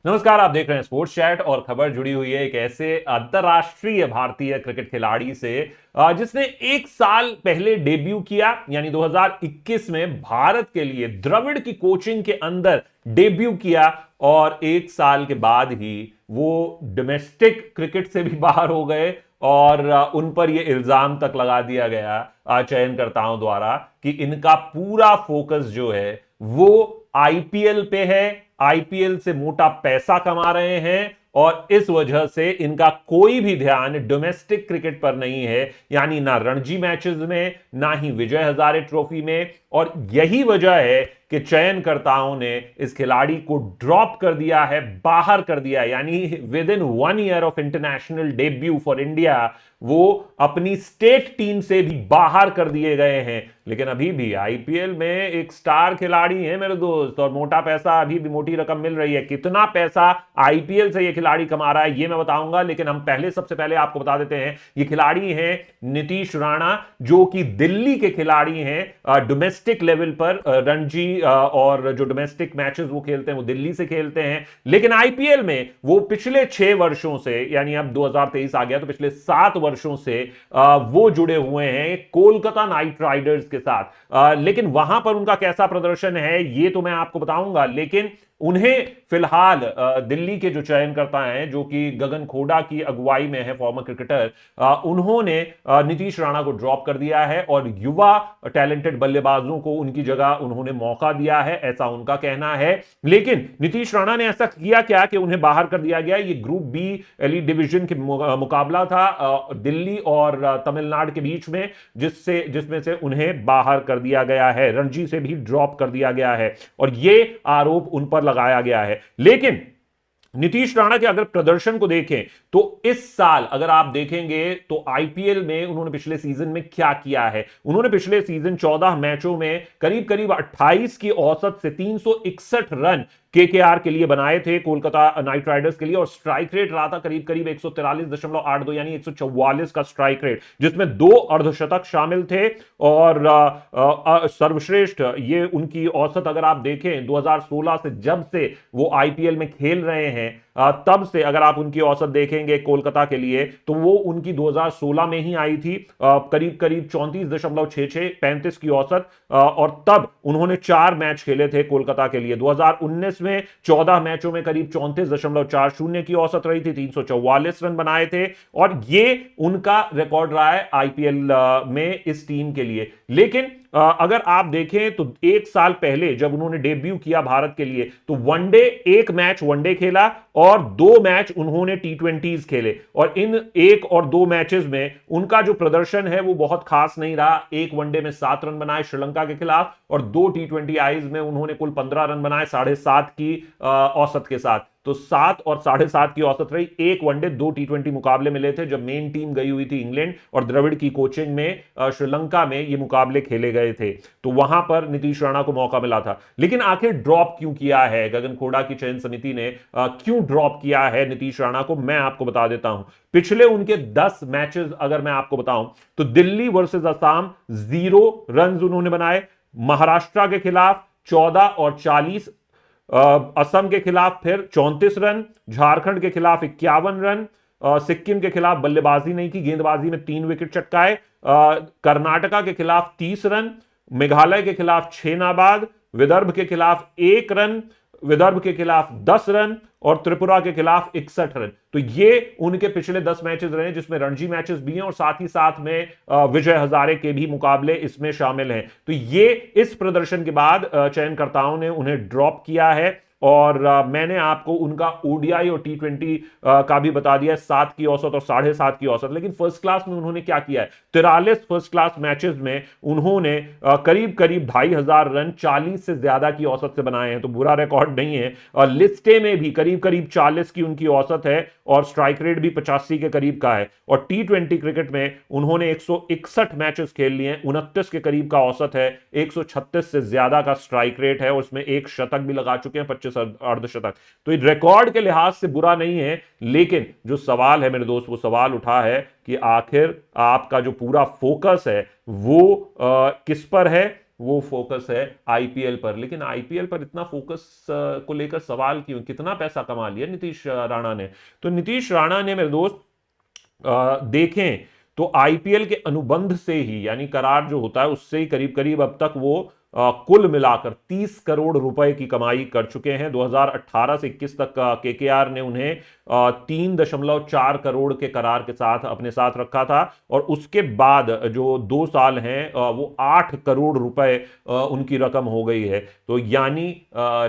नमस्कार, आप देख रहे हैं स्पोर्ट्स चैट और खबर जुड़ी हुई है एक ऐसे अंतरराष्ट्रीय भारतीय क्रिकेट खिलाड़ी से जिसने एक साल पहले डेब्यू किया, यानी 2021 में भारत के लिए द्रविड़ की कोचिंग के अंदर डेब्यू किया और एक साल के बाद ही वो डोमेस्टिक क्रिकेट से भी बाहर हो गए और उन पर यह इल्जाम तक लगा दिया गया चयनकर्ताओं द्वारा कि इनका पूरा फोकस जो है वो आईपीएल पे है, आईपीएल से मोटा पैसा कमा रहे हैं और इस वजह से इनका कोई भी ध्यान डोमेस्टिक क्रिकेट पर नहीं है, यानी ना रणजी मैचेस में ना ही विजय हजारे ट्रॉफी में। और यही वजह है कि चयनकर्ताओं ने इस खिलाड़ी को ड्रॉप कर दिया है, बाहर कर दिया है, यानी with in 1 year of international debut for India वो अपनी स्टेट टीम से भी बाहर कर दिए गए हैं। लेकिन अभी भी आईपीएल में एक स्टार खिलाड़ी है मेरे दोस्त, और मोटा पैसा, अभी भी मोटी रकम मिल रही है। कितना पैसा आईपीएल से ये खिलाड़ी कमा रहा है ये मैं बताऊंगा, लेकिन हम सबसे पहले आपको बता देते हैं ये खिलाड़ी हैं नीतीश राणा, जो कि दिल्ली के खिलाड़ी हैं। डोमेस्टिक लेवल पर रणजी और जो डोमेस्टिक मैचेस वो खेलते हैं वो दिल्ली से खेलते हैं, लेकिन आईपीएल में वो पिछले 6 वर्षों से, यानी अब 2023 आ गया तो पिछले 7 वर्षों से वो जुड़े हुए हैं कोलकाता नाइट राइडर्स के साथ। लेकिन वहां पर उनका कैसा प्रदर्शन है ये तो मैं आपको बताऊंगा, लेकिन उन्हें फिलहाल दिल्ली के जो चयनकर्ता हैं, जो कि गगन खोड़ा की अगुवाई में है, फॉर्मर क्रिकेटर, उन्होंने नीतीश राणा को ड्रॉप कर दिया है और युवा टैलेंटेड बल्लेबाजों को उनकी जगह उन्होंने मौका दिया है, ऐसा उनका कहना है। लेकिन नीतीश राणा ने ऐसा किया क्या कि उन्हें बाहर कर दिया गया? ये ग्रुप बी एलीट डिवीजन के मुकाबला था दिल्ली और तमिलनाडु के बीच में, जिसमें से उन्हें बाहर कर दिया गया है, रणजी से भी ड्रॉप कर दिया गया है और यह आरोप उन पर लगाया गया है। लेकिन नीतीश राणा के अगर प्रदर्शन को देखें तो इस साल अगर आप देखेंगे तो आईपीएल में उन्होंने पिछले सीजन में क्या किया है। उन्होंने पिछले सीजन 14 मैचों में करीब करीब 28 की औसत से 361 रन केकेआर के लिए बनाए थे, कोलकाता नाइट राइडर्स के लिए, और स्ट्राइक रेट रहा था करीब करीब 143.82, यानी 144 का स्ट्राइक रेट, जिसमें 2 अर्धशतक शामिल थे। और सर्वश्रेष्ठ ये उनकी औसत अगर आप देखें 2016 से, जब से वो आईपीएल में खेल रहे हैं तब से अगर आप उनकी औसत देखेंगे कोलकाता के लिए तो वो उनकी 2016 में ही आई थी, करीब करीब 34.66, 35 की औसत। और तब उन्होंने 4 मैच खेले थे कोलकाता के लिए। 2019 में 14 मैचों में करीब 34.40 की औसत रही थी, 344 रन बनाए थे, और ये उनका रिकॉर्ड रहा है आईपीएल में इस टीम के लिए। लेकिन अगर आप देखें तो एक साल पहले जब उन्होंने डेब्यू किया भारत के लिए तो वनडे, एक मैच वनडे खेला और 2 मैच उन्होंने टी20 खेले, और इन 1 और 2 मैचेस में उनका जो प्रदर्शन है वो बहुत खास नहीं रहा। एक वनडे में 7 रन बनाए श्रीलंका के खिलाफ और 2 टी20 में उन्होंने कुल 15 रन बनाए 7.5 की औसत के साथ। तो 7 और 7.5 की औसत रही। एक वनडे 2 टी20 मुकाबले मिले थे जब मेन टीम गई हुई थी इंग्लैंड, और द्रविड़ की कोचिंग में श्रीलंका में ये मुकाबले खेले गए थे, तो वहां पर नीतीश राणा को मौका मिला था। लेकिन आखिर ड्रॉप क्यों किया है गगन खोड़ा की चयन समिति ने, क्यों ड्रॉप किया है नीतीश राणा को, मैं आपको बता देता हूं। पिछले उनके 10 मैचेस अगर मैं आपको बताऊं तो दिल्ली वर्सेस असम 0 रन उन्होंने बनाए, महाराष्ट्र के खिलाफ 14 और 40, असम के खिलाफ फिर 34 रन, झारखंड के खिलाफ 51 रन, सिक्किम के खिलाफ बल्लेबाजी नहीं की, गेंदबाजी में 3 विकेट चटकाए, कर्नाटका के खिलाफ 30 रन, मेघालय के खिलाफ 6 नाबाद, विदर्भ के खिलाफ 1 रन, विदर्भ के खिलाफ 10 रन और त्रिपुरा के खिलाफ 61 रन। तो ये उनके पिछले 10 मैचेस रहे, जिसमें रणजी मैचेस भी हैं और साथ ही साथ में विजय हजारे के भी मुकाबले इसमें शामिल हैं। तो ये इस प्रदर्शन के बाद चयनकर्ताओं ने उन्हें ड्रॉप किया है। और मैंने आपको उनका ओडीआई और टी20 का भी बता दिया, 7 की औसत और 7.5 की औसत। लेकिन फर्स्ट क्लास में उन्होंने क्या किया है, 43 फर्स्ट क्लास मैचेस में उन्होंने करीब करीब 2,500 रन 40 से ज्यादा की औसत से बनाए हैं, तो बुरा रिकॉर्ड नहीं है। और लिस्टे में भी करीब करीब 40 की उनकी औसत है और स्ट्राइक रेट भी 85 के करीब का है। और टी20 क्रिकेट में उन्होंने 161 मैचेस खेल लिए, 29 के करीब का औसत है, 136 से ज्यादा का स्ट्राइक रेट है, उसमें 1 शतक भी लगा चुके हैं, 25 अर्धशतक। तो रिकॉर्ड के लिहाज से बुरा नहीं है, लेकिन जो सवाल है मेरे दोस्त, वो सवाल उठा है कि आखिर आपका जो पूरा फोकस है वो किस पर है, वो फोकस है आईपीएल पर। लेकिन आईपीएल पर इतना फोकस को लेकर सवाल क्यों? कितना पैसा कमा लिया नीतीश राणा ने? तो नीतीश राणा ने मेरे दोस्त देखें तो आईपीएल के अनुबंध से ही, यानी करार जो होता है उससे ही करीब करीब अब तक वो कुल मिलाकर 30 करोड़ रुपए की कमाई कर चुके हैं। 2018 से 21 तक केकेआर ने उन्हें 3.4 करोड़ के करार के साथ अपने साथ रखा था, और उसके बाद जो 2 साल हैं वो 8 करोड़ रुपए उनकी रकम हो गई है। तो यानी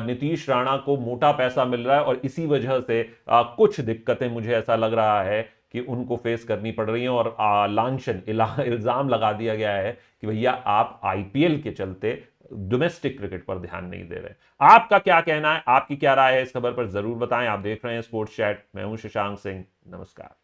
नीतीश राणा को मोटा पैसा मिल रहा है, और इसी वजह से कुछ दिक्कतें मुझे ऐसा लग रहा है कि उनको फेस करनी पड़ रही हैं, और लांछन इल्जाम लगा दिया गया है कि भैया आप आईपीएल के चलते डोमेस्टिक क्रिकेट पर ध्यान नहीं दे रहे। आपका क्या कहना है? आपकी क्या राय है इस खबर पर? जरूर बताएं। आप देख रहे हैं स्पोर्ट्स चैट। मैं हूं शशांक सिंह। नमस्कार।